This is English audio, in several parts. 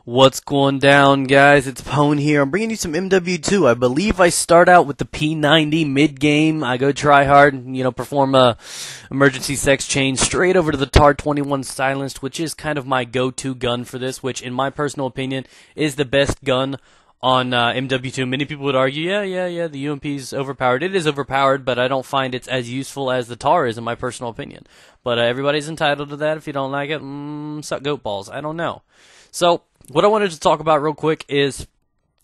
What's going down, guys? It's Pone here. I'm bringing you some MW2. I believe I start out with the P90 mid-game. I go try hard, perform a emergency sex change straight over to the TAR-21 silenced, which is kind of my go-to gun for this, which in my personal opinion is the best gun on MW2. Many people would argue, yeah, the UMP's overpowered. It is overpowered, but I don't find it's as useful as the TAR is in my personal opinion. But everybody's entitled to that. If you don't like it, suck goat balls. I don't know. So, what I wanted to talk about real quick is,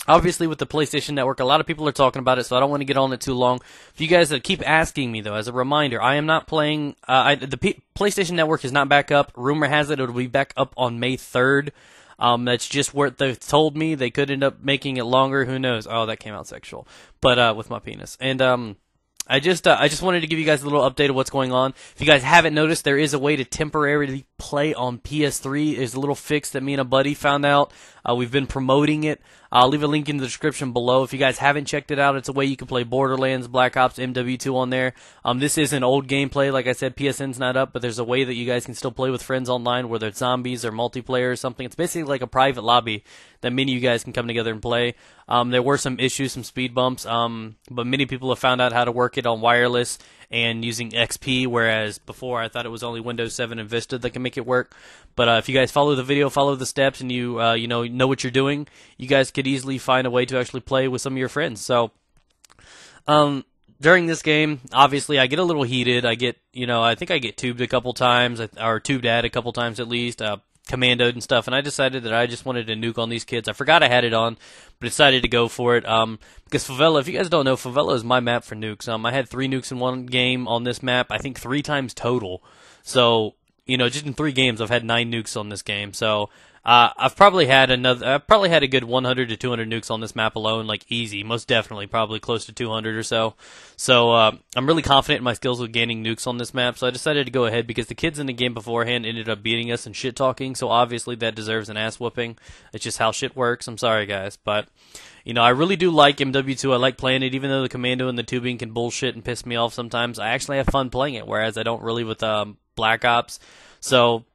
obviously with the PlayStation Network, a lot of people are talking about it, so I don't want to get on it too long. For you guys that keep asking me, though, as a reminder, I am not playing, PlayStation Network is not back up. Rumor has it it'll be back up on May 3rd. That's just what they've told me. They could end up making it longer. Who knows? Oh, that came out sexual. But, with my penis. And, I just wanted to give you guys a little update of what's going on. If you guys haven't noticed, there is a way to temporarily play on PS3. There's a little fix that me and a buddy found out. We've been promoting it. I'll leave a link in the description below. If you guys haven't checked it out, it's a way you can play Borderlands, Black Ops, MW2 on there. This is an old gameplay. Like I said, PSN's not up, but there's a way that you guys can still play with friends online, whether it's zombies or multiplayer or something. It's basically like a private lobby that many of you guys can come together and play. There were some issues, some speed bumps, but many people have found out how to work it on wireless and using XP, whereas before I thought it was only Windows 7 and Vista that can make it work. But if you guys follow the video, follow the steps, and you know what you're doing, you guys could easily find a way to actually play with some of your friends. So during this game, obviously I get a little heated. I get, I think I get tubed a couple times, or tubed at a couple times at least, commandoed and stuff, and I decided that I just wanted to nuke on these kids. I forgot I had it on, but decided to go for it, because Favela, if you guys don't know, Favela is my map for nukes. I had 3 nukes in one game on this map, I think 3 times total. So, just in 3 games, I've had 9 nukes on this game. So, I've probably had a good 100 to 200 nukes on this map alone, like easy, most definitely, probably close to 200 or so. So, I'm really confident in my skills with gaining nukes on this map, so I decided to go ahead because the kids in the game beforehand ended up beating us and shit-talking, so obviously that deserves an ass-whooping. It's just how shit works. I'm sorry, guys, but, I really do like MW2. I like playing it, even though the commando and the tubing can bullshit and piss me off sometimes. I actually have fun playing it, whereas I don't really with, Black Ops. So,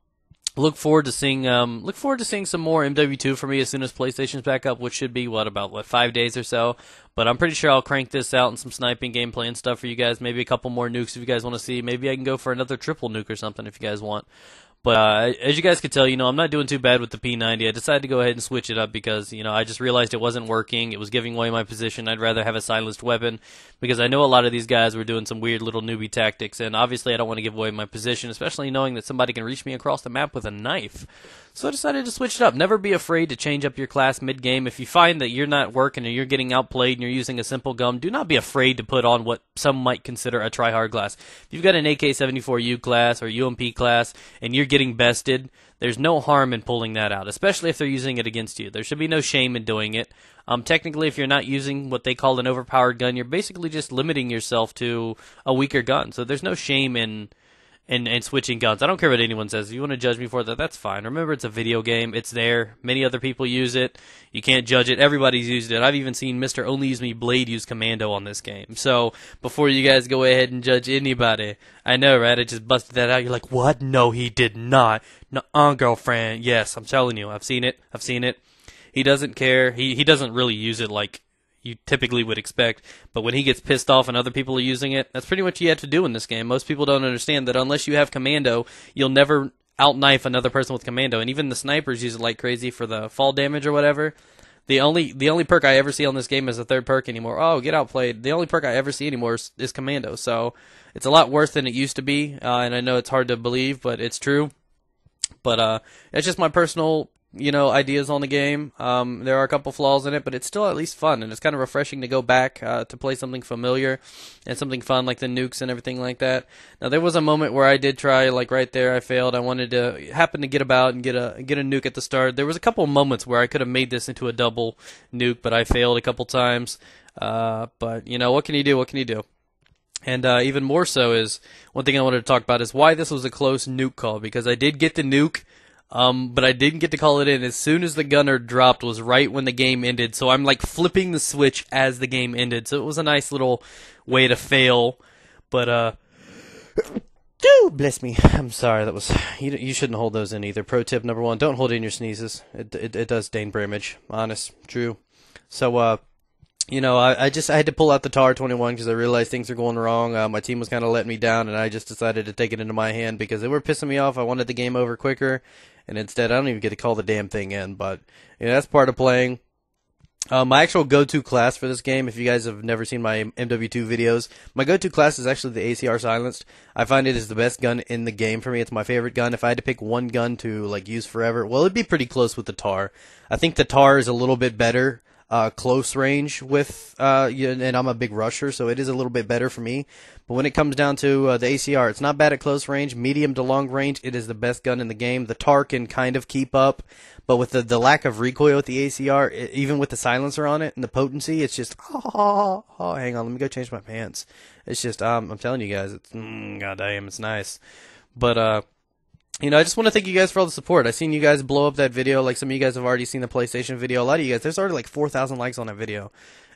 look forward to seeing some more MW2 for me as soon as PlayStation's back up, which should be about 5 days or so. But I'm pretty sure I'll crank this out and some sniping gameplay and stuff for you guys. Maybe a couple more nukes if you guys want to see. Maybe I can go for another triple nuke or something if you guys want. But as you guys can tell, I'm not doing too bad with the P90. I decided to go ahead and switch it up because, I just realized it wasn't working. It was giving away my position. I'd rather have a silenced weapon because I know a lot of these guys were doing some weird little newbie tactics, and obviously I don't want to give away my position, especially knowing that somebody can reach me across the map with a knife. So I decided to switch it up. Never be afraid to change up your class mid-game. If you find that you're not working or you're getting outplayed and you're using a simple gun, do not be afraid to put on what some might consider a try-hard class. If you've got an AK-74U class or UMP class and you're getting bested, there's no harm in pulling that out, especially if they're using it against you. There should be no shame in doing it. Technically, if you're not using what they call an overpowered gun, you're basically just limiting yourself to a weaker gun. So there's no shame in switching guns. I don't care what anyone says. If you want to judge me for that, that's fine. Remember, it's a video game. It's there. Many other people use it. You can't judge it. Everybody's used it. I've even seen Mr. Only Use Me Blade use Commando on this game. So, before you guys go ahead and judge anybody, I know, right? I just busted that out. You're like, what? No, he did not. Nuh-uh, girlfriend. Yes, I'm telling you. I've seen it. He doesn't care. He doesn't really use it like you typically would expect, but when he gets pissed off and other people are using it, that's pretty much what you have to do in this game. Most people don't understand that unless you have Commando, you'll never outknife another person with Commando, and even the snipers use it like crazy for the fall damage or whatever. The only perk I ever see on this game is a third perk anymore. Oh, get outplayed. The only perk I ever see anymore is Commando, so it's a lot worse than it used to be, and I know it's hard to believe, but it's true. But it's just my personal ideas on the game. There are a couple flaws in it, but it's still at least fun, and it's kind of refreshing to go back to play something familiar and something fun like the nukes and everything like that. Now, there was a moment where I did try, like right there, I failed. I wanted to happen to get about and get a nuke at the start. There was a couple moments where I could have made this into a double nuke, but I failed a couple times. But, what can you do? What can you do? And even more so is, one thing I wanted to talk about is why this was a close nuke call, because I did get the nuke, but I didn't get to call it in. As soon as the gunner dropped was right when the game ended, so I'm like flipping the switch as the game ended, so it was a nice little way to fail, but Whew, bless me. I'm sorry. That was you shouldn't hold those in either. Pro tip number one: don't hold in your sneezes. It does stain damage. Honest, true. So I had to pull out the TAR 21 because I realized things are going wrong. My team was kind of letting me down, and I just decided to take it into my hand because they were pissing me off. I wanted the game over quicker, and instead I don't even get to call the damn thing in. But that's part of playing. My actual go-to class for this game, if you guys have never seen my MW2 videos, my go-to class is actually the ACR Silenced. I find it is the best gun in the game for me. It's my favorite gun. If I had to pick one gun to use forever, well, it'd be pretty close with the TAR. I think the TAR is a little bit better close range with and I'm a big rusher, so it is a little bit better for me. But when it comes down to the ACR, it's not bad at close range. Medium to long range, it is the best gun in the game. The TAR can kind of keep up, but with the lack of recoil with the ACR, even with the silencer on it and the potency, it's just hang on, let me go change my pants. It's just I'm telling you guys, it's goddamn, it's nice. But I just want to thank you guys for all the support. I've seen you guys blow up that video. Like, some of you guys have already seen the PlayStation video. A lot of you guys, there's already 4,000 likes on that video.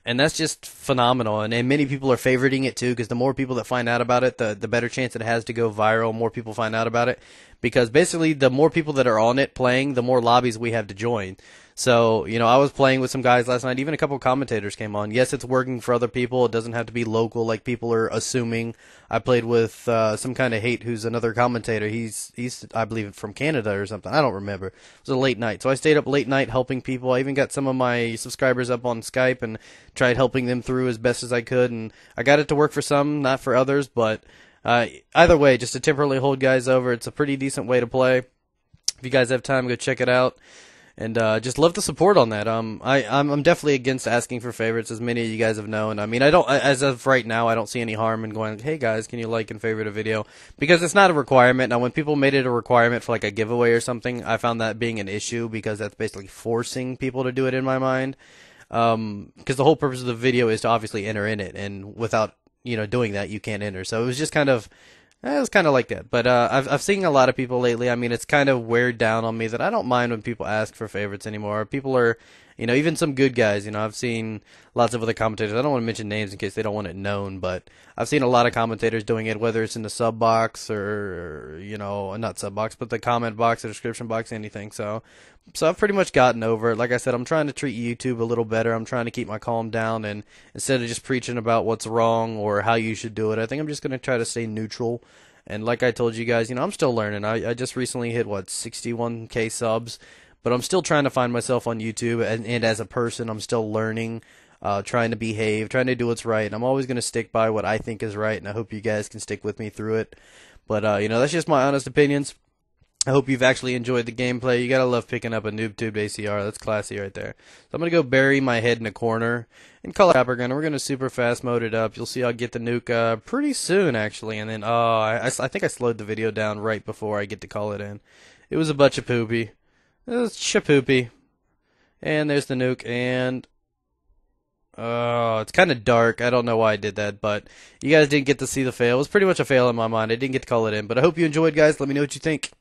And that's just phenomenal. And many people are favoriting it too, because the more people that find out about it, the better chance it has to go viral. More people find out about it. Because basically, the more people that are on it playing, the more lobbies we have to join. So, I was playing with some guys last night. Even a couple of commentators came on. Yes, it's working for other people. It doesn't have to be local like people are assuming. I played with some kind of hate who's another commentator. He's I believe from Canada or something. I don't remember. It was a late night. So I stayed up late night helping people. I even got some of my subscribers up on Skype and tried helping them through as best as I could. And I got it to work for some, not for others. But either way, just to temporarily hold guys over, it's a pretty decent way to play. If you guys have time, go check it out. And just love the support on that. I'm definitely against asking for favorites, as many of you guys have known. I mean, I don't, as of right now, I don't see any harm in going, hey guys, can you like and favorite a video? Because it's not a requirement. Now, when people made it a requirement for a giveaway or something, I found that being an issue because that's basically forcing people to do it in my mind. Because the whole purpose of the video is to obviously enter in it, and without doing that, you can't enter. So it was just kind of. It was kind of like that, but I've seen a lot of people lately. I mean, it's kind of weared down on me that I don't mind when people ask for favorites anymore. People are, even some good guys. I've seen lots of other commentators. I don't want to mention names in case they don't want it known, but I've seen a lot of commentators doing it, whether it's in the sub box or not sub box, but the comment box, the description box, anything. So I've pretty much gotten over it. Like I said, I'm trying to treat YouTube a little better. I'm trying to keep my calm down, and instead of just preaching about what's wrong or how you should do it, I think I'm just going to try to stay neutral. And like I told you guys, I'm still learning. I just recently hit 61K subs, but I'm still trying to find myself on YouTube, and as a person, I'm still learning, trying to behave, trying to do what's right. And I'm always going to stick by what I think is right, and I hope you guys can stick with me through it. But that's just my honest opinions. I hope you've actually enjoyed the gameplay. You gotta love picking up a noob-tubed ACR. That's classy right there. So I'm gonna go bury my head in a corner and call it Trapper Gun. We're gonna super fast mode it up. You'll see I'll get the nuke pretty soon, actually. And then, I think I slowed the video down right before I get to call it in. It was a bunch of poopy. It was chapoopy. And there's the nuke, and it's kind of dark. I don't know why I did that, but you guys didn't get to see the fail. It was pretty much a fail in my mind. I didn't get to call it in, but I hope you enjoyed, guys. Let me know what you think.